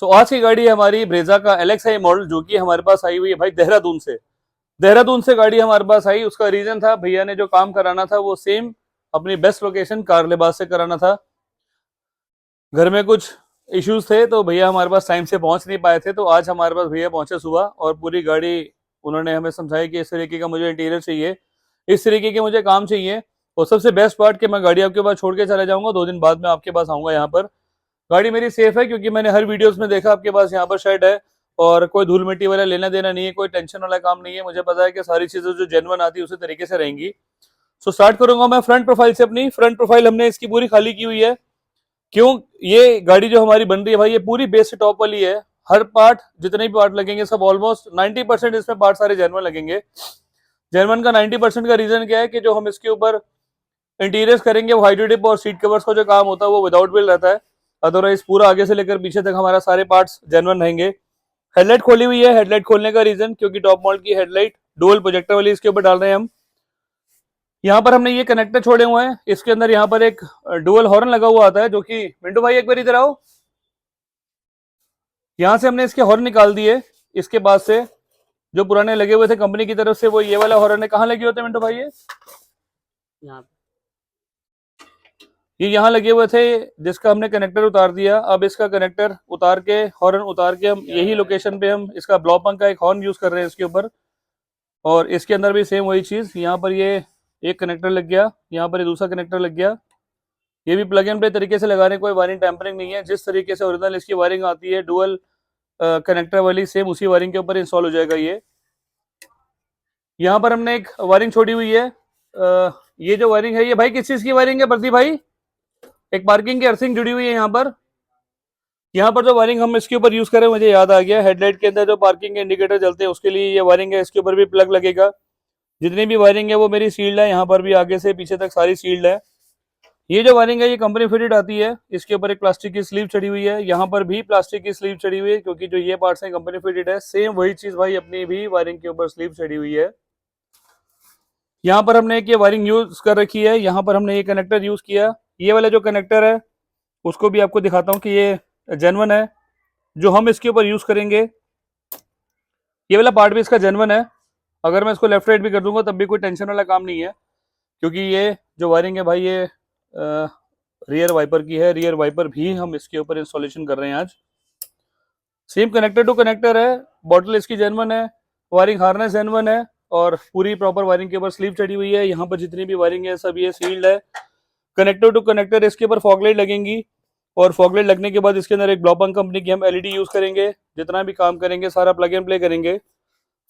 आज की गाड़ी है हमारी ब्रेजा का LXi मॉडल, जो कि हमारे पास आई हुई है भाई देहरादून से गाड़ी हमारे पास आई। उसका रीजन था, भैया ने जो काम कराना था वो सेम अपनी बेस्ट लोकेशन कारलेबाग से कराना था। घर में कुछ इश्यूज थे तो भैया हमारे पास टाइम से पहुंच नहीं पाए थे। तो आज हमारे पास भैया पहुंचे सुबह, और पूरी गाड़ी उन्होंने हमें समझाया कि इस तरीके का मुझे इंटीरियर चाहिए, इस तरीके के मुझे काम चाहिए। और सबसे बेस्ट पार्ट कि मैं गाड़ी आपके पास छोड़ के चला जाऊंगा, 2 दिन बाद में आपके पास आऊंगा यहाँ पर। गाड़ी मेरी सेफ है, क्योंकि मैंने हर वीडियोस में देखा आपके पास यहाँ पर शेड है, और कोई धूल मिट्टी वाला लेना देना नहीं है, कोई टेंशन वाला काम नहीं है। मुझे पता है कि सारी चीजें जो जेन्युइन आती है उसी तरीके से रहेंगी। स्टार्ट करूंगा मैं फ्रंट प्रोफाइल से। अपनी फ्रंट प्रोफाइल हमने इसकी पूरी खाली की हुई है। क्यों? ये गाड़ी जो हमारी बन रही है भाई, ये पूरी बेस से टॉप वाली है। हर पार्ट, जितने भी पार्ट लगेंगे सब ऑलमोस्ट 90% इसमें पार्ट सारे जेन्युइन लगेंगे। जेन्युइन का 90% का रीजन क्या है कि जो हम इसके ऊपर इंटीरियर्स करेंगे वो हाइड्रो डिप और सीट कवर्स का जो काम होता है वो विदाउट बिल रहता है। अदरवाइज पूरा आगे से लेकर पीछे तक हमारा सारे पार्ट्स जेन्युइन रहेंगे। हेडलाइट खोली हुई है। हेडलाइट खोलने का रीजन, क्योंकि टॉप मॉडल की हेडलाइट डुअल प्रोजेक्टर वाली इसके ऊपर डाल रहे हैं हम। यहाँ पर हमने ये कनेक्टर छोड़े हुए हैं। इसके अंदर यहाँ पर एक डुअल हॉर्न लगा हुआ आता है, जो कि मिंटू भाई एक बार इधर आओ। यहाँ से हमने इसके हॉर्न निकाल दिए। इसके बाद से जो पुराने लगे हुए थे कंपनी की तरफ से, वो ये वाला हॉर्न है। कहाँ लगे होते मिंटू भाई? ये यहाँ लगे हुए थे, जिसका हमने कनेक्टर उतार दिया। अब इसका कनेक्टर उतार के, हॉर्न उतार के, हम यही लोकेशन पे हम इसका ब्लॉ पंख का एक हॉर्न यूज कर रहे हैं इसके ऊपर। और इसके अंदर भी सेम वही चीज। यहाँ पर ये एक कनेक्टर लग गया, यहाँ पर ये दूसरा कनेक्टर लग गया। ये भी प्लग एंड प्ले तरीके से लगा रहे हैं, कोई वायरिंग टेम्परिंग नहीं है। जिस तरीके से ओरिजिनल इसकी वायरिंग आती है डुअल कनेक्टर वाली, सेम उसी वायरिंग के ऊपर इंस्टॉल हो जाएगा ये। यहाँ पर हमने एक वायरिंग छोड़ी हुई है। ये जो वायरिंग है, ये भाई किस चीज की वायरिंग है प्रदीप भाई? एक पार्किंग की अर्थिंग जुड़ी हुई है यहाँ पर। यहाँ पर जो वायरिंग हम इसके ऊपर यूज करें, मुझे याद आ गया, हेडलाइट के अंदर जो पार्किंग के इंडिकेटर जलते हैं उसके लिए ये वायरिंग है। इसके ऊपर भी प्लग लगेगा। जितनी भी वायरिंग है वो मेरी सील्ड है। यहाँ पर भी आगे से पीछे तक सारी सील्ड है। ये जो वायरिंग है ये कंपनी फिटेड आती है। इसके ऊपर एक प्लास्टिक की स्लीव चढ़ी हुई है। यहाँ पर भी प्लास्टिक की स्लीव चढ़ी हुई है, क्योंकि जो ये पार्ट्स हैं कंपनी फिटेड है। सेम वही चीज भाई अपनी भी वायरिंग के ऊपर स्लीव चढ़ी हुई है। यहाँ पर हमने एक ये वायरिंग यूज कर रखी है। यहाँ पर हमने ये कनेक्टर यूज किया। ये वाला जो कनेक्टर है उसको भी आपको दिखाता हूँ कि ये जेन्युइन है। जो हम इसके ऊपर यूज करेंगे, ये वाला पार्ट भी इसका जेन्युइन है। अगर मैं इसको लेफ्ट राइट भी कर दूंगा तब भी कोई टेंशन वाला काम नहीं है, क्योंकि ये जो वायरिंग है भाई ये रियर वाइपर की है। रियर वाइपर भी हम इसके ऊपर इंस्टॉलेशन कर रहे हैं आज। सेम कनेक्टर टू कनेक्टर है। बॉटल इसकी जेन्युइन है। वायरिंग हार्नेस जेन्युइन है, और पूरी प्रॉपर वायरिंग के ऊपर स्लीव चढ़ी हुई है। यहाँ पर जितनी भी वायरिंग है सब ये सील्ड है। कनेक्टर टू कनेक्टर इसके ऊपर फॉगलाइट लगेंगी, और फॉगलाइट लगने के बाद इसके अंदर एक ब्लॉपंग कंपनी की हम LED यूज करेंगे। जितना भी काम करेंगे सारा प्लग एंड प्ले करेंगे।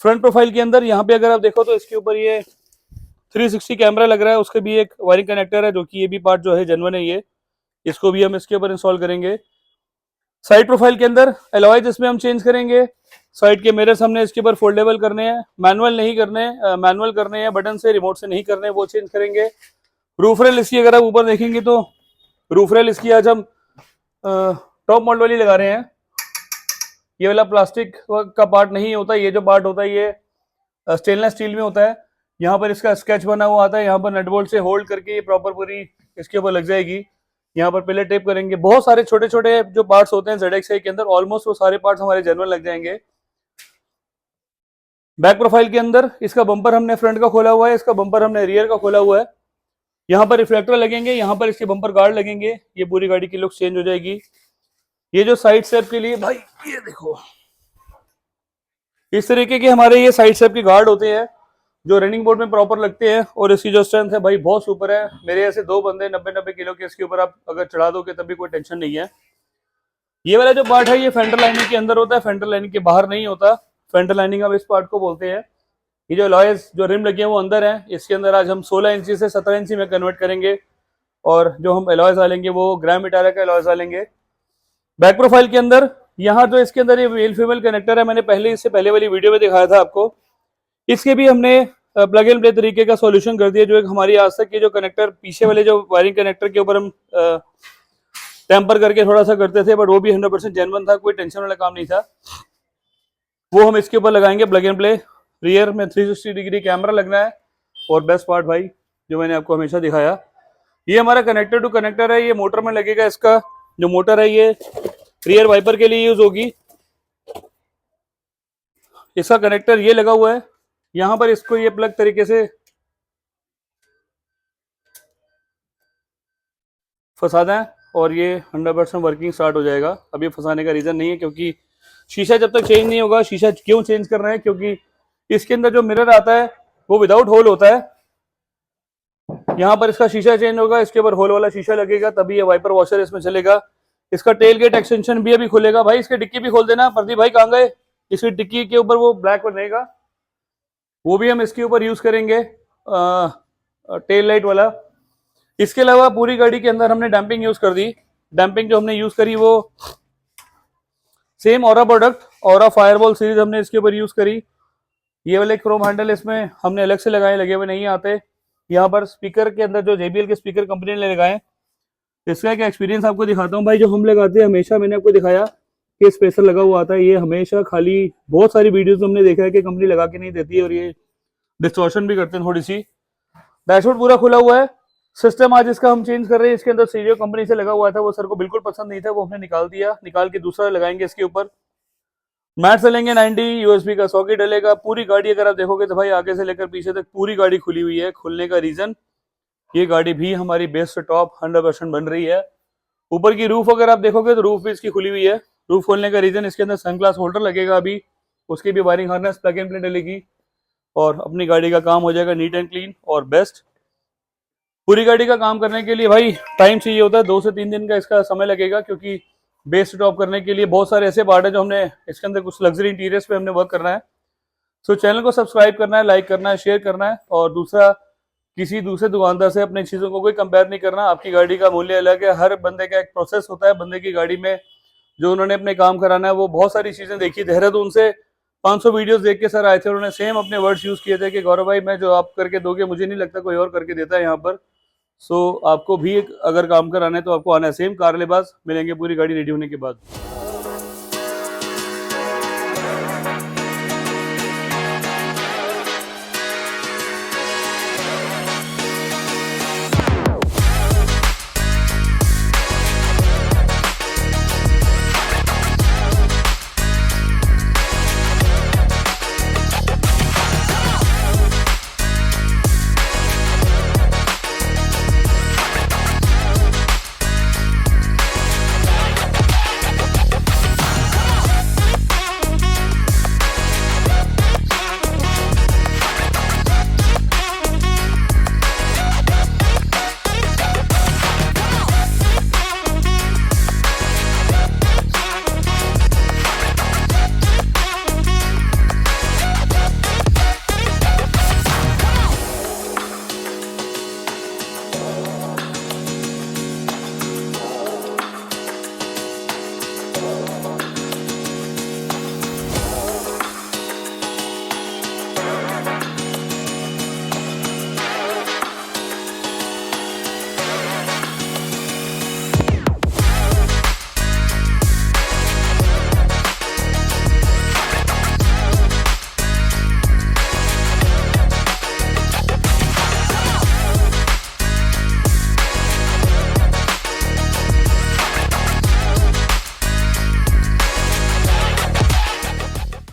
फ्रंट प्रोफाइल के अंदर यहाँ पे अगर आप देखो तो इसके ऊपर ये 360 कैमरा लग रहा है। उसके भी एक वायरिंग कनेक्टर है, जो कि ये भी पार्ट जो है जेन्युइन है ये। इसको भी हम इसके ऊपर इंस्टॉल करेंगे। साइड प्रोफाइल के अंदर एलॉयज इसमें हम चेंज करेंगे। साइड के मिरर्स हमने इसके ऊपर फोल्डेबल करने हैं, मैनुअल नहीं करने, मैनुअल करने हैं बटन से, रिमोट से नहीं करने, वो चेंज करेंगे। रूफ रेल इसकी अगर आप ऊपर देखेंगे तो रूफ रेल इसकी आज हम टॉप मॉडल वाली लगा रहे हैं। ये वाला प्लास्टिक का पार्ट नहीं होता, ये जो पार्ट होता है ये स्टेनलेस स्टील में होता है। यहाँ पर इसका स्केच बना हुआ आता है। यहाँ पर नट बोल्ट से होल्ड करके ये प्रॉपर पूरी इसके ऊपर लग जाएगी। यहाँ पर पिलर टेप करेंगे। बहुत सारे छोटे छोटे जो पार्ट्स होते हैं ZXi के अंदर, ऑलमोस्ट वो सारे पार्ट्स हमारे जेन्युइन लग जाएंगे। बैक प्रोफाइल के अंदर इसका बम्पर हमने फ्रंट का खोला हुआ है, इसका बम्पर हमने रियर का खोला हुआ है। यहाँ पर रिफ्लेक्टर लगेंगे, यहाँ पर इसके बम्पर गार्ड लगेंगे। ये पूरी गाड़ी की लुक चेंज हो जाएगी। ये जो साइड स्टेप के लिए भाई, ये देखो इस तरीके के हमारे ये साइड स्टेप के गार्ड होते हैं, जो रनिंग बोर्ड में प्रॉपर लगते हैं। और इसकी जो स्ट्रेंथ है भाई बहुत सुपर है। मेरे ऐसे 2 बंदे 90-90 किलो के इसके ऊपर आप अगर चढ़ा दोगे तब भी कोई टेंशन नहीं है। ये वाला जो पार्ट है ये फेंडर लाइनिंग के अंदर होता है, फेंडर लाइनिंग के बाहर नहीं होता। फेंडर लाइनिंग अब इस पार्ट को बोलते हैं। ये जो अलॉयज जो रिम लगे हैं वो अंदर है। इसके अंदर आज हम 16 इंची से 17 इंची में कन्वर्ट करेंगे, और जो हम अलॉयज डालेंगे वो ग्राम इटारा का अलॉयज डालेंगे। बैक प्रोफाइल के अंदर यहाँ जो इसके अंदर ये मेल फीमेल कनेक्टर है, मैंने पहले इससे पहले वाली वीडियो में दिखाया था आपको। इसके भी हमने प्लग एंड प्ले तरीके का सॉल्यूशन कर दिया। जो एक हमारी आज तक की जो कनेक्टर पीछे वाले जो वायरिंग कनेक्टर के ऊपर हम टेम्पर करके थोड़ा सा करते थे, बट वो भी 100% जेन्युइन था, कोई टेंशन वाला काम नहीं था। वो हम इसके ऊपर लगाएंगे प्लग एंड प्ले। रियर में 360 डिग्री कैमरा लगना है। और बेस्ट पार्ट भाई जो मैंने आपको हमेशा दिखाया, ये हमारा कनेक्टर टू कनेक्टर है। ये मोटर में लगेगा। इसका जो मोटर है ये रियर वाइपर के लिए यूज होगी। इसका कनेक्टर ये लगा हुआ है, यहां पर इसको ये प्लग तरीके से फंसा दें और ये 100% वर्किंग स्टार्ट हो जाएगा। अब ये फंसाने का रीजन नहीं है, क्योंकि शीशा जब तक चेंज नहीं होगा। शीशा क्यों चेंज कर रहे हैं, क्योंकि इसके अंदर जो मिरर आता है वो विदाउट होल होता है। यहाँ पर इसका शीशा चेंज होगा, इसके ऊपर होल वाला शीशा लगेगा, तभी ये वाइपर वॉशर इसमें चलेगा। इसका टेल गेट एक्सटेंशन भी अभी खुलेगा। भाई इसकी डिक्की भी खोल देना। प्रदीप भाई कहाँ गए? इसकी डिक्की के ऊपर वो ब्लैक बनेगा, वो भी हम इसके ऊपर यूज करेंगे, टेल लाइट वाला। इसके अलावा पूरी गाड़ी के अंदर हमने डैम्पिंग यूज कर दी। डैम्पिंग जो हमने यूज करी वो same aura product, aura firewall series हमने इसके ऊपर यूज करी। ये वाले क्रोम हैंडल इसमें हमने अलग से लगाए, लगे हुए नहीं आते। यहाँ पर स्पीकर के अंदर जो JBL के स्पीकर कंपनी ने लगाए, इसका एक एक्सपीरियंस आपको दिखाता हूँ। भाई जो हम लगाते हैं, हमेशा मैंने आपको दिखाया कि स्पेशल लगा हुआ आता है, ये हमेशा खाली, बहुत सारी वीडियोस हमने देखा है कि कंपनी लगा के नहीं देती है और ये डिस्टॉर्शन भी करते हैं थोड़ी सी। डैशबोर्ड पूरा खुला हुआ है। सिस्टम आज इसका हम चेंज कर रहे हैं। इसके अंदर सीरियो कंपनी से लगा हुआ था, वो सर को बिल्कुल पसंद नहीं था, वो हमने निकाल दिया। निकाल के दूसरा लगाएंगे इसके ऊपर। मैट चलेंगे 90, USB का सॉकेट डलेगा। पूरी गाड़ी अगर आप देखोगे तो भाई आगे से लेकर पीछे तक पूरी गाड़ी खुली हुई है। खुलने का रीजन, ये गाड़ी भी हमारी बेस से टॉप 100% बन रही है। ऊपर की रूफ अगर आप देखोगे तो रूफ भी इसकी खुली हुई है। रूफ खोलने का रीजन, इसके अंदर सनग्लास होल्डर लगेगा अभी, उसकी भी wiring harness plug and play डलेगी और अपनी गाड़ी का काम हो जाएगा नीट एंड क्लीन और बेस्ट। पूरी गाड़ी का काम करने के लिए भाई टाइम चाहिए होता है, 2 से 3 दिन का इसका समय लगेगा, क्योंकि बेस टॉप करने के लिए बहुत सारे ऐसे पार्ट है जो हमने इसके अंदर कुछ लग्जरी इंटीरियर्स पे हमने वर्क करना है। सो चैनल को सब्सक्राइब करना है, लाइक करना है, शेयर करना है। और दूसरा, किसी दूसरे दुकानदार से अपनी चीज़ों को कोई कंपेयर नहीं करना। आपकी गाड़ी का मूल्य अलग है, हर बंदे का एक प्रोसेस होता है। बंदे की गाड़ी में जो उन्होंने अपने काम कराना है, वो बहुत सारी चीज़ें देखी। देहरादून से 500 वीडियोस देख के सर आए थे, उन्होंने सेम अपने वर्ड्स यूज़ किए थे कि गौरव भाई, मैं जो आप करके दोगे मुझे नहीं लगता कोई और करके देता है यहाँ पर। सो आपको भी अगर काम कराना है तो आपको आना है। सेम कार लिबास मिलेंगे पूरी गाड़ी रेडी होने के बाद।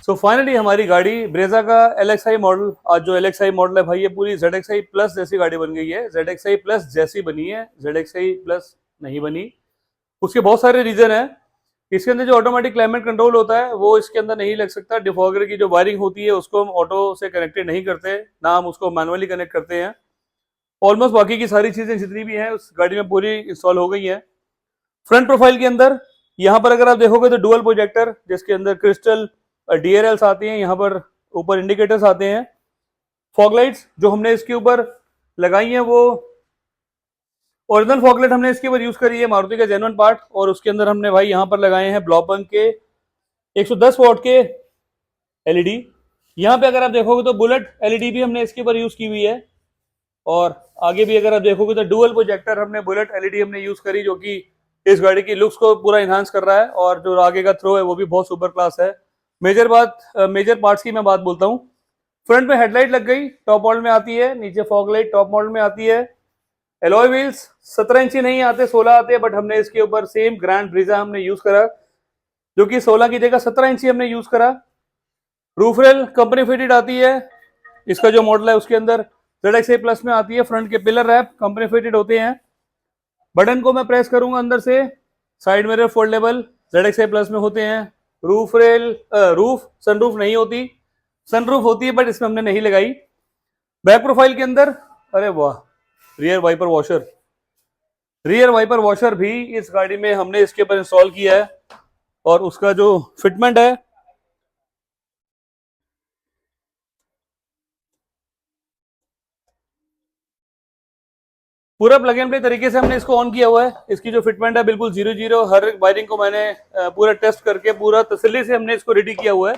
सो फाइनली हमारी गाड़ी ब्रेजा का LXi मॉडल, आज जो LXi मॉडल है भाई, ये पूरी ZXi प्लस जैसी गाड़ी बन गई है। ZXi प्लस जैसी बनी है, ZXi प्लस नहीं बनी। उसके बहुत सारे रीजन है। इसके अंदर जो ऑटोमेटिक क्लाइमेट कंट्रोल होता है वो इसके अंदर नहीं लग सकता। डिफॉगर की जो वायरिंग होती है उसको हम ऑटो से कनेक्टेड नहीं करते, ना हम उसको मैनुअली कनेक्ट करते हैं। ऑलमोस्ट बाकी की सारी चीजें जितनी भी हैं उस गाड़ी में पूरी इंस्टॉल हो गई हैं। फ्रंट प्रोफाइल के अंदर यहाँ पर अगर आप देखोगे तो डुअल प्रोजेक्टर, जिसके अंदर क्रिस्टल DRLs आती हैं, यहाँ पर ऊपर इंडिकेटर्स आते हैं। फॉग लाइट्स जो हमने इसके ऊपर लगाई हैं वो ओरिजिनल फॉग लाइट हमने इसके ऊपर यूज करी है, मारुति का जेन्युइन पार्ट। और उसके अंदर हमने भाई यहाँ पर लगाए हैं ब्लॉपंक के 110 वॉट के LED। यहाँ पे अगर आप देखोगे तो बुलेट LED भी हमने इसके ऊपर यूज की हुई है। और आगे भी अगर आप देखोगे तो डुअल प्रोजेक्टर हमने बुलेट LED हमने यूज करी, जो कि इस गाड़ी की लुक्स को पूरा इनहांस कर रहा है। और जो आगे का थ्रो है वो भी बहुत सुपर क्लास है। मेजर पार्ट्स की मैं बात बोलता हूँ। फ्रंट में हेडलाइट लग गई, टॉप मॉडल में आती है। नीचे फॉग लाइट टॉप मॉडल में आती है। एलॉय व्हील्स 17 इंची नहीं आते, 16 आते हैं, बट हमने इसके ऊपर सेम ग्रैंड ब्रीजा हमने यूज करा। जो कि 16 की जगह 17 इंच हमने यूज करा। रूफ रेल कंपनी फिटेड आती है, इसका जो मॉडल है उसके अंदर ZXi प्लस में आती है। फ्रंट के पिलर रैप कंपनी फिटेड होते हैं। बटन को मैं प्रेस करूंगा अंदर से, side mirror foldable ZXi plus में होते हैं। रूफ रेल रूफ सनरूफ नहीं होती, सनरूफ होती है बट इसमें हमने नहीं लगाई। बैक प्रोफाइल के अंदर, अरे वाह, rear wiper washer, rear wiper washer भी इस गाड़ी में हमने इसके ऊपर इंस्टॉल किया है। और उसका जो फिटमेंट है, पूरा प्लग एंड प्ले तरीके से हमने इसको ऑन किया हुआ है। इसकी जो फिटमेंट है बिल्कुल 0-0, हर वायरिंग को मैंने पूरा टेस्ट करके पूरा तसल्ली से हमने इसको रेडी किया हुआ है।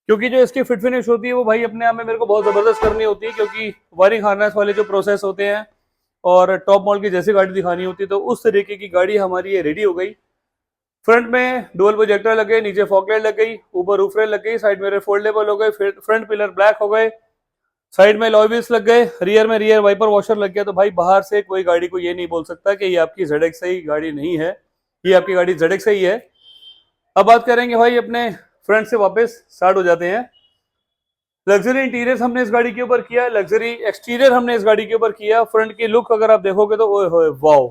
क्योंकि जो इसकी फिट फिनिश होती है वो भाई अपने आप में मेरे को बहुत जबरदस्त करनी होती है, क्योंकि वायरिंग हार्नेस वाले जो प्रोसेस होते हैं और टॉप मॉडल की जैसी गाड़ी दिखानी होती है, तो उस तरीके की गाड़ी हमारी ये रेडी हो गई। फ्रंट में डुअल प्रोजेक्टर लग गए, नीचे फॉकलाइट लग गई, ऊपर रूफ रेल लग गई, साइड में फोल्डेबल हो गए, फ्रंट पिलर ब्लैक हो गए, साइड में अलॉय व्हील्स लग गए, रियर में रियर वाइपर वॉशर लग गया। तो भाई बाहर से कोई गाड़ी को ये नहीं बोल सकता कि ये आपकी ZXi गाड़ी नहीं है, ये आपकी गाड़ी ZXi है। अब बात करेंगे भाई अपने फ्रंट से, वापस स्टार्ट हो जाते हैं। लग्जरी इंटीरियर हमने इस गाड़ी के ऊपर किया, लग्जरी एक्सटीरियर हमने इस गाड़ी के ऊपर किया। फ्रंट की लुक अगर आप देखोगे तो ओए होए वाओ,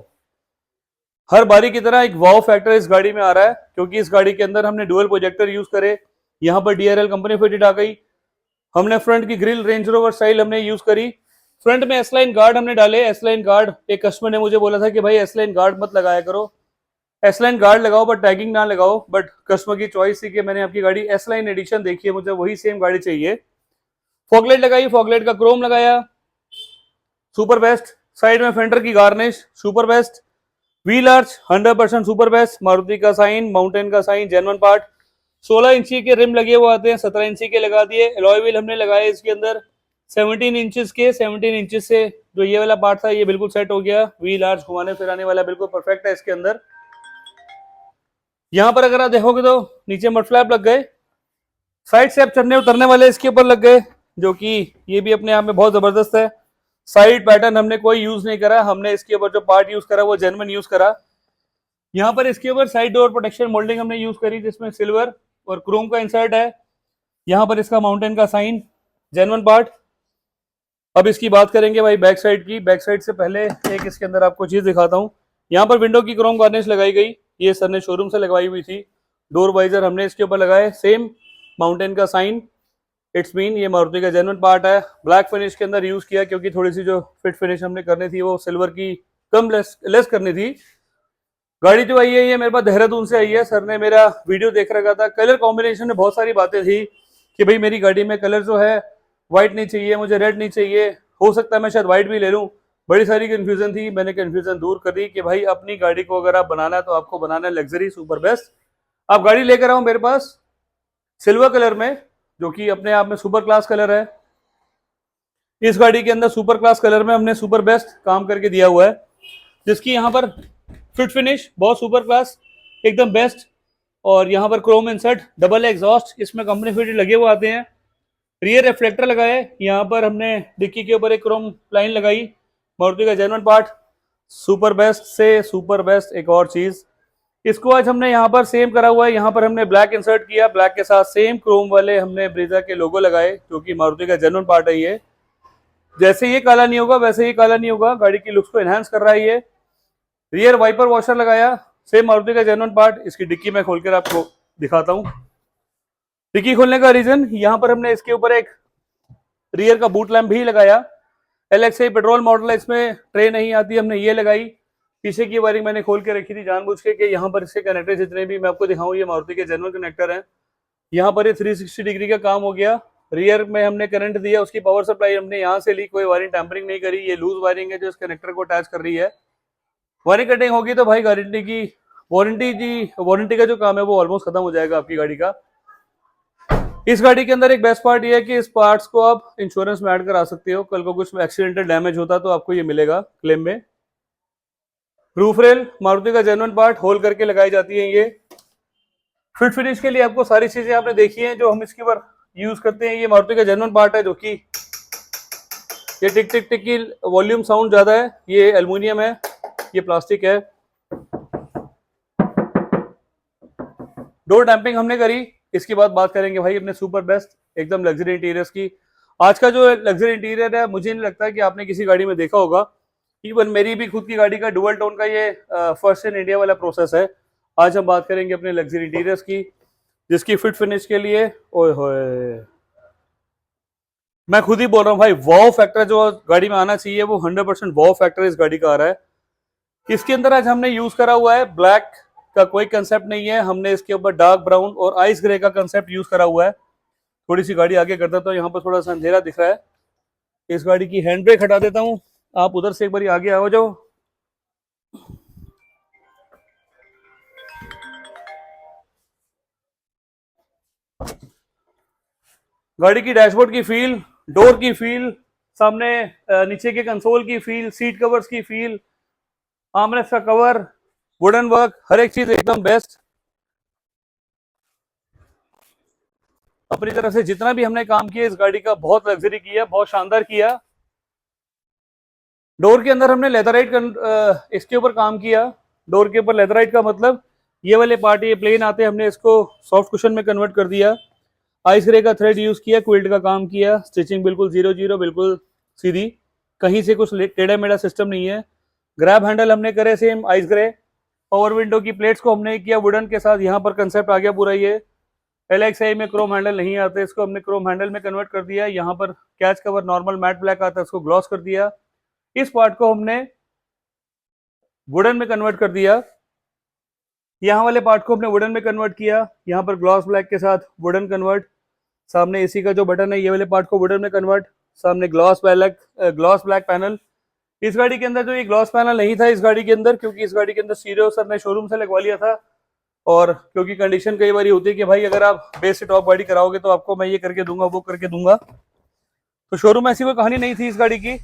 हर बारी की तरह एक वाओ फैक्टर इस गाड़ी में आ रहा है, क्योंकि इस गाड़ी के अंदर हमने डुअल प्रोजेक्टर यूज करे। यहाँ पर DRL कंपनी फिटेड आ गई। हमने फ्रंट की ग्रिल रेंज रोवर स्टाइल हमने यूज करी। फ्रंट में एस लाइन गार्ड हमने डाले। एस लाइन गार्ड, एक कस्टमर ने मुझे बोला था कि भाई एस लाइन गार्ड मत लगाया करो, एस लाइन गार्ड लगाओ बट टैगिंग ना लगाओ। बट कस्टमर की चॉइस थी कि मैंने आपकी गाड़ी एस लाइन एडिशन देखी है, मुझे वही सेम गाड़ी चाहिए। फॉगलाइट लगाई, फॉगलाइट का क्रोम लगाया, सुपर बेस्ट। साइड में फेंडर की garnish, super best. Wheel arch 100% super best, Maruti का साइन, माउंटेन का साइन, जेन्युइन पार्ट। 16 इंची के रिम लगे हुए आते हैं, 17 इंची के लगा दिए। अलॉय व्हील हमने लगाए इसके अंदर 17 इंचेस के। 17 इंचेस से जो ये वाला पार्ट था ये बिल्कुल सेट हो गया। व्हील आर्च घुमाने फिराने वाला बिल्कुल परफेक्ट है इसके अंदर। यहाँ पर अगर आप देखोगे तो नीचे मड फ्लैप लग गए, साइड से आप चढ़ने उतरने वाले इसके ऊपर लग गए, जो कि ये भी अपने आप में बहुत जबरदस्त है। साइड पैटर्न हमने कोई यूज नहीं करा, हमने इसके ऊपर जो पार्ट यूज करा वो जेन्युइन यूज करा। यहाँ पर इसके ऊपर साइड डोर प्रोटेक्शन मोल्डिंग हमने यूज करी, जिसमें सिल्वर और क्रोम का इंसर्ट है। यहाँ पर इसका माउंटेन का साइन, जेन्युइन पार्ट। अब इसकी बात करेंगे भाई बैक साइड की। बैक साइड से पहले एक इसके अंदर आपको चीज दिखाता हूँ। यहाँ पर विंडो की क्रोम गार्निश लगाई गई, ये सर ने शोरूम से लगवाई हुई थी। डोर वाइजर हमने इसके ऊपर लगाए, सेम माउंटेन का साइन, इट्स मीन ये मारुति का जेन्युइन पार्ट है। ब्लैक फिनिश के अंदर यूज किया, क्योंकि थोड़ी सी जो फिट फिनिश हमने करनी थी वो सिल्वर की कम लेस करनी थी। गाड़ी जो आई है ये मेरे पास देहरादून से आई है। सर ने मेरा वीडियो देख रखा था, कलर कॉम्बिनेशन में बहुत सारी बातें थी कि भाई मेरी गाड़ी में कलर जो है व्हाइट नहीं चाहिए, मुझे रेड नहीं चाहिए, हो सकता है मैं शायद व्हाइट भी ले लूँ। बड़ी सारी कंफ्यूजन थी, मैंने कंफ्यूजन दूर कर दी कि भाई अपनी गाड़ी को अगर आप बनाना है तो आपको बनाना है लग्जरी सुपर बेस्ट। आप गाड़ी लेकर आओ मेरे पास सिल्वर कलर में, जो कि अपने आप में सुपर क्लास कलर है। इस गाड़ी के अंदर सुपर क्लास कलर में हमने सुपर बेस्ट काम करके दिया हुआ है, जिसकी यहाँ पर फिट फिनिश बहुत सुपर क्लास, एकदम बेस्ट। और यहाँ पर क्रोम इंसर्ट, डबल एग्जॉस्ट इसमें कंपनी फिटेड लगे हुए आते हैं। रियर रिफ्लेक्टर लगाए, यहाँ पर हमने डिक्की के ऊपर एक क्रोम लाइन लगाई, मारुति का जेन्युइन पार्ट। सुपर बेस्ट से सुपर बेस्ट एक और चीज, इसको आज हमने यहाँ पर सेम करा हुआ है। यहाँ पर हमने ब्लैक इंसर्ट किया, ब्लैक के साथ सेम क्रोम वाले हमने ब्रीजा के लोगो लगाए, जो कि मारुति का जेन्युइन पार्ट है। ये जैसे ये काला नहीं होगा वैसे ये काला नहीं होगा, गाड़ी की लुक्स को एनहांस कर रहा है ये। रियर वाइपर वॉशर लगाया, सेम मारुति का जेन्युइन पार्ट। इसकी डिक्की में खोलकर आपको दिखाता हूँ। डिक्की खोलने का रीजन, यहाँ पर हमने इसके ऊपर एक रियर का बूट लैम्प भी लगाया। LXi पेट्रोल मॉडल है, इसमें ट्रे नहीं आती, हमने ये लगाई। पीछे की वायरिंग मैंने खोल के रखी थी जानबूझ के कि यहाँ पर इसके कनेक्टर जितने भी मैं आपको दिखाऊं ये मारुति के जेन्युइन कनेक्टर हैं। यहाँ पर ये 360 डिग्री का काम हो गया। रियर में हमने करंट दिया, उसकी पावर सप्लाई हमने यहाँ से ली, कोई वायरिंग टैंपरिंग नहीं करी। ये लूज वायरिंग है जो इस कनेक्टर को अटैच कर रही है। वायरिंग कटिंग होगी तो भाई वारंटी का जो काम है वो ऑलमोस्ट खत्म हो जाएगा आपकी गाड़ी का। इस गाड़ी के अंदर एक बेस्ट पार्ट ये है कि इस पार्ट्स को आप इंश्योरेंस में ऐड करा सकते हो, कल को कुछ एक्सीडेंटल डैमेज होता तो आपको ये मिलेगा क्लेम में। रूफ रेल मारुति का जेन्युइन पार्ट, होल करके लगाई जाती है ये। फिट फिनिश के लिए आपको सारी चीजें आपने देखी हैं जो हम इसके ऊपर यूज करते हैं। ये मारुति का जेन्युइन पार्ट है, जो कि ये टिक टिक टिक की वॉल्यूम साउंड ज्यादा है। ये एल्युमिनियम है, ये प्लास्टिक है। डोर डैम्पिंग हमने करी। इसके बाद बात करेंगे भाई अपने सुपर बेस्ट एकदम लग्जरी इंटीरियर्स की। आज का जो लग्जरी इंटीरियर है मुझे नहीं लगता कि आपने किसी गाड़ी में देखा होगा। इवन मेरी भी खुद की गाड़ी का डुअल टोन का ये फर्स्ट इन इंडिया वाला प्रोसेस है। आज हम बात करेंगे अपने लग्जरी इंटीरियर्स की, जिसकी फिट फिनिश के लिए ओए होए मैं खुद ही बोल रहा हूँ भाई, वाव फैक्टर जो गाड़ी में आना चाहिए वो 100% वाव फैक्टर इस गाड़ी का आ रहा है। इसके अंदर आज हमने यूज करा हुआ है ब्लैक का कोई कंसेप्ट नहीं है, हमने इसके ऊपर डार्क ब्राउन और आइस ग्रे का कंसेप्ट यूज करा हुआ है। थोड़ी सी गाड़ी आगे करता तो यहाँ पर थोड़ा सा अंधेरा दिख रहा है। इस गाड़ी की हैंड ब्रेक हटा देता हूँ, आप उधर से एक बार आगे आओ जाओ। गाड़ी की डैशबोर्ड की फील, डोर की फील, सामने नीचे के कंसोल की फील, सीट कवर्स की फील, आर्मरेस्ट का कवर, वुडन वर्क, हर एक चीज एकदम बेस्ट। अपनी तरफ से जितना भी हमने काम किया इस गाड़ी का बहुत लग्जरी किया, बहुत शानदार किया। डोर के अंदर हमने लेथराइट इसके ऊपर काम किया। डोर के ऊपर लेथराइट का मतलब ये वाले पार्ट, ये प्लेन आते हैं, हमने इसको सॉफ्ट कुशन में कन्वर्ट कर दिया। आइस ग्रे का थ्रेड यूज किया, क्विल्ट का काम किया, स्टिचिंग बिल्कुल 0-0 बिल्कुल सीधी, कहीं से कुछ टेढ़ा मेढ़ा सिस्टम नहीं है। ग्रैब हैंडल हमने करे same ice grey. Power window की प्लेट्स को हमने किया वुडन के साथ, यहाँ पर कंसेप्ट आ गया पूरा। ये LXi में क्रोम हैंडल नहीं आते, इसको हमने क्रोम हैंडल में कन्वर्ट कर दिया। यहाँ पर catch cover normal matte black आता है, इसको ग्लॉस कर दिया। इस पार्ट को हमने वुडन में कन्वर्ट कर दिया। यहाँ वाले पार्ट को हमने वुडन में कन्वर्ट किया, यहाँ पर ग्लॉस ब्लैक के साथ वुडन कन्वर्ट। सामने एसी का जो बटन है ये वाले पार्ट को वुडन में कन्वर्ट, सामने ग्लॉस ब्लैक पैनल। इस गाड़ी के अंदर जो ये ग्लॉस पैनल नहीं था इस गाड़ी के अंदर, क्योंकि इस गाड़ी के अंदर स्टीरियो सर ने शोरूम से लगवा लिया था। और क्योंकि कंडीशन कई बार होती है कि भाई अगर आप बेस से टॉप गाड़ी कराओगे तो आपको मैं ये करके दूंगा वो करके दूंगा, तो शोरूम ऐसी कोई कहानी नहीं थी इस गाड़ी की।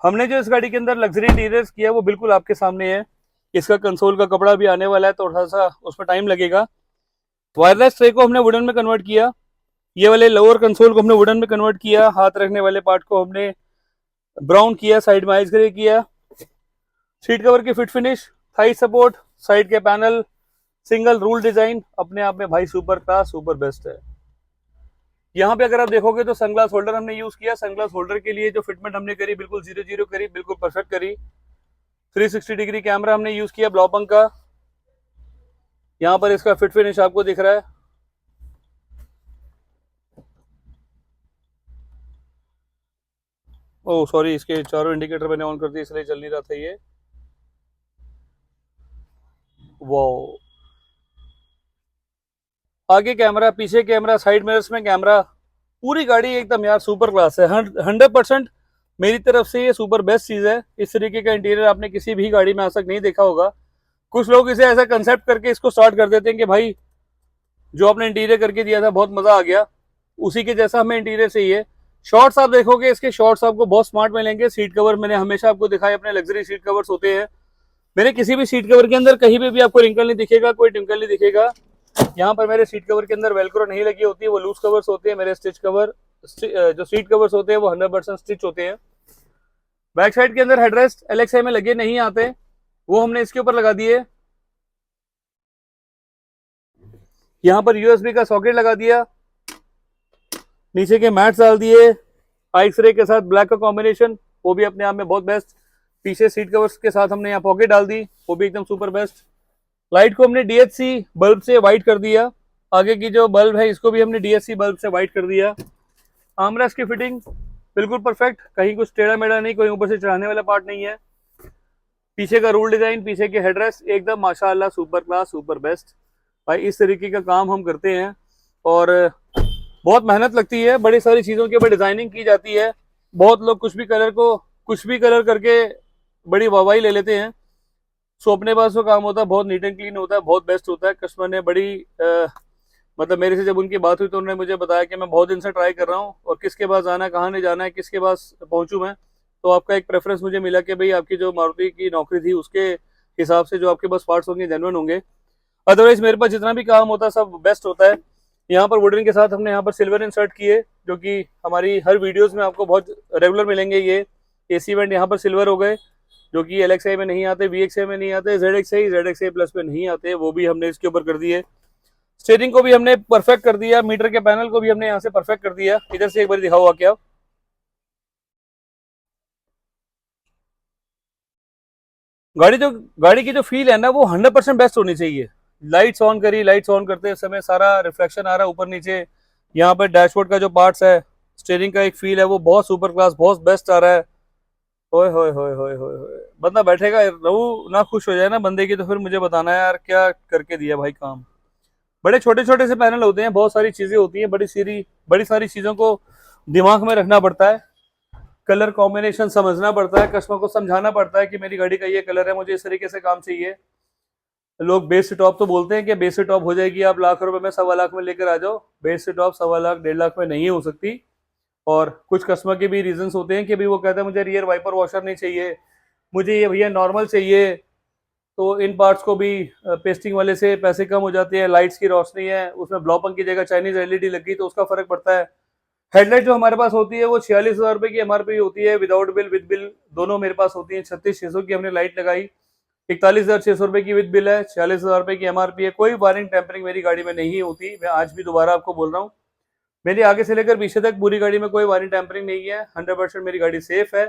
हमने जो इस गाड़ी के अंदर लग्जरी इंटीरियर्स किया वो बिल्कुल आपके सामने है। इसका कंसोल का कपड़ा भी आने वाला है, थोड़ा सा उस पर टाइम लगेगा। वायरलेस ट्रे को हमने वुडन में कन्वर्ट किया, ये वाले लोअर कंसोल को हमने वुडन में कन्वर्ट किया, हाथ रखने वाले पार्ट को हमने ब्राउन किया, साइड में आइस ग्रे किया। सीट कवर की fit finish, Thai support, side के पैनल, सिंगल रूल डिजाइन, अपने आप में भाई सुपर क्लास सुपर बेस्ट है। यहाँ पे अगर आप देखोगे तो सनग्लास होल्डर हमने यूज किया। सनग्लास होल्डर के लिए जो फिटमेंट हमने करी बिल्कुल 0-0 करी, बिल्कुल परफेक्ट करी। 360 डिग्री कैमरा हमने यूज किया ब्लॉपंग का। यहाँ पर इसका फिट फिनिश आपको दिख रहा है। ओह सॉरी, इसके चारों इंडिकेटर मैंने ऑन कर दिए इसलिए चल नहीं रहा था ये। वाओ, आगे कैमरा, पीछे कैमरा, साइड मिरर्स में कैमरा, पूरी गाड़ी एकदम यार सुपर क्लास है। 100% मेरी तरफ से ये सुपर बेस्ट चीज है। इस तरीके का इंटीरियर आपने किसी भी गाड़ी में आज तक नहीं देखा होगा। कुछ लोग इसे ऐसा कंसेप्ट करके इसको स्टार्ट कर देते हैं कि भाई जो आपने इंटीरियर करके दिया था बहुत मजा आ गया, उसी के जैसा हमें इंटीरियर चाहिए। शॉर्ट्स आप देखोगे, इसके शॉर्ट्स आपको बहुत स्मार्ट मिलेंगे। सीट कवर मैंने हमेशा आपको दिखाया, अपने लग्जरी सीट कवर्स होते हैं। मेरे किसी भी सीट कवर के अंदर कहीं पे भी आपको रिंकल नहीं दिखेगा, कोई टिंकल नहीं दिखेगा। यहाँ पर मेरे सीट कवर के अंदर वेलक्रो नहीं लगी होती है, वो लूज कवर्स होते हैं। मेरे स्टिच कवर, जो सीट कवर्स होते हैं वो 100% स्टिच होते हैं। बैक साइड के अंदर हेडरेस्ट LXi में लगे नहीं आते, वो हमने इसके ऊपर लगा दिए। यहाँ पर USB का सॉकेट लगा दिया, नीचे के मैट्स डाल दिए, आइस रे के साथ ब्लैक का कॉम्बिनेशन, वो भी अपने आप में बहुत बेस्ट। पीछे सीट कवर्स के साथ हमने यहाँ पॉकेट डाल दी, वो भी एकदम सुपर बेस्ट। लाइट को हमने DHC बल्ब से व्हाइट कर दिया। आगे की जो बल्ब है इसको भी हमने DHC बल्ब से व्हाइट कर दिया। आर्मरेस्ट की फिटिंग बिल्कुल परफेक्ट, कहीं कुछ टेढ़ा मेढ़ा नहीं, कोई ऊपर से चढ़ाने वाला पार्ट नहीं है। पीछे का रूल डिजाइन, पीछे के हेडरेस्ट एकदम माशाल्लाह सुपर क्लास सुपर बेस्ट। भाई इस तरीके का काम हम करते हैं और बहुत मेहनत लगती है, बड़ी सारी चीज़ों के ऊपर डिजाइनिंग की जाती है। बहुत लोग कुछ भी कलर करके बड़ी वाहवाही ले लेते हैं। सो अपने पास जो काम होता है बहुत नीट एंड क्लीन होता है, बहुत बेस्ट होता है। कस्टमर ने बड़ी मतलब मेरे से जब उनकी बात हुई तो उन्होंने मुझे बताया कि मैं बहुत दिन से ट्राई कर रहा हूँ और किसके पास जाना है, कहाँ नहीं जाना है, किसके पास पहुँचूँ मैं। तो आपका एक प्रेफरेंस मुझे मिला कि भाई आपकी जो मारुति की नौकरी थी उसके हिसाब से जो आपके पास पार्ट्स होंगे जेन्युइन होंगे। अदरवाइज मेरे पास जितना भी काम होता है सब बेस्ट होता है। यहाँ पर वुडन के साथ हमने यहाँ पर सिल्वर इंसर्ट किए, जो कि हमारी हर वीडियोस में आपको बहुत रेगुलर मिलेंगे। ये AC वेंट यहाँ पर सिल्वर हो गए, जो कि LXi में नहीं आते, VXi में नहीं आते, ZXi प्लस में नहीं आते, वो भी हमने इसके ऊपर कर दिए। स्टीयरिंग को भी हमने परफेक्ट कर दिया, मीटर के पैनल को भी हमने यहाँ से परफेक्ट कर दिया। इधर से एक बार दिखाओ आके आप। गाड़ी की जो फील है ना वो 100% बेस्ट होनी चाहिए। लाइट्स ऑन करी, लाइट्स ऑन करते समय सारा रिफ्लेक्शन आ रहा है ऊपर नीचे। यहाँ पर डैशबोर्ड का जो पार्ट्स है, स्टीयरिंग का एक फील है वो बहुत सुपर क्लास, बहुत बेस्ट आ रहा है। ओए होए होए होए होए होए। बंदा बैठेगा रहू ना, खुश हो जाए ना बंदे की, तो फिर मुझे बताना है यार क्या करके दिया भाई काम। बड़े छोटे छोटे से पैनल होते हैं, बहुत सारी चीजें होती हैं, बड़ी सारी चीजों को दिमाग में रखना पड़ता है, कलर कॉम्बिनेशन समझना पड़ता है, कस्टमर को समझाना पड़ता है कि मेरी गाड़ी का ये कलर है, मुझे इस तरीके से काम चाहिए। लोग बेस से टॉप तो बोलते हैं कि बेस से टॉप हो जाएगी, आप लाख रुपए में, 1.25 लाख में लेकर आ जाओ। बेस से टॉप 1.25 लाख 1.5 लाख में नहीं हो सकती। और कुछ कस्टमर के भी रीजंस होते हैं कि भाई वो कहते हैं मुझे रियर वाइपर वॉशर नहीं चाहिए, मुझे ये भैया नॉर्मल चाहिए। तो इन पार्ट्स को भी पेस्टिंग वाले से पैसे कम हो जाते हैं। लाइट्स की रोशनी है, उसमें ब्लॉपन की जगह चाइनीज LED लगी तो उसका फर्क पड़ता है। हेडलाइट जो हमारे पास होती है वो 46,000 रुपए की MRP होती है, विदाउट बिल विद बिल दोनों मेरे पास होती है। 36,600 की हमने लाइट लगाई, 41,600 रुपए की विद बिल है, 46,000 रुपए की MRP है। कोई वायरिंग टेम्परिंग मेरी गाड़ी में नहीं होती, मैं आज भी दोबारा आपको बोल रहा हूँ। मेरी आगे से लेकर पीछे तक पूरी गाड़ी में कोई वायरिंग टेम्परिंग नहीं है। 100% मेरी गाड़ी सेफ है,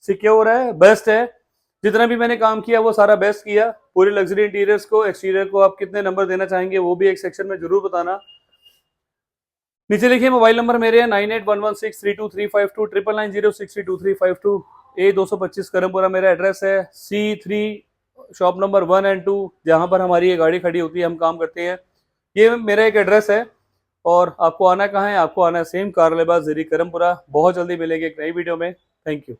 सिक्योर है, बेस्ट है। जितना भी मैंने काम किया वो सारा बेस्ट किया। पूरे लग्जरी इंटीरियर्स को, एक्सटीरियर को आप कितने नंबर देना चाहेंगे वो भी एक सेक्शन में जरूर बताना। नीचे लिखिए मोबाइल नंबर मेरे हैं 9811632352, 9990632352। A225 करमपुरा मेरा एड्रेस है। C3 शॉप नंबर 1 और 2 जहां पर हमारी ये गाड़ी खड़ी होती है, हम काम करते हैं, ये मेरा एक एड्रेस है। और आपको आना कहाँ है? आपको आना है सेम कार लेबास, जीरी करमपुरा। बहुत जल्दी मिलेंगे एक नई वीडियो में। Thank you.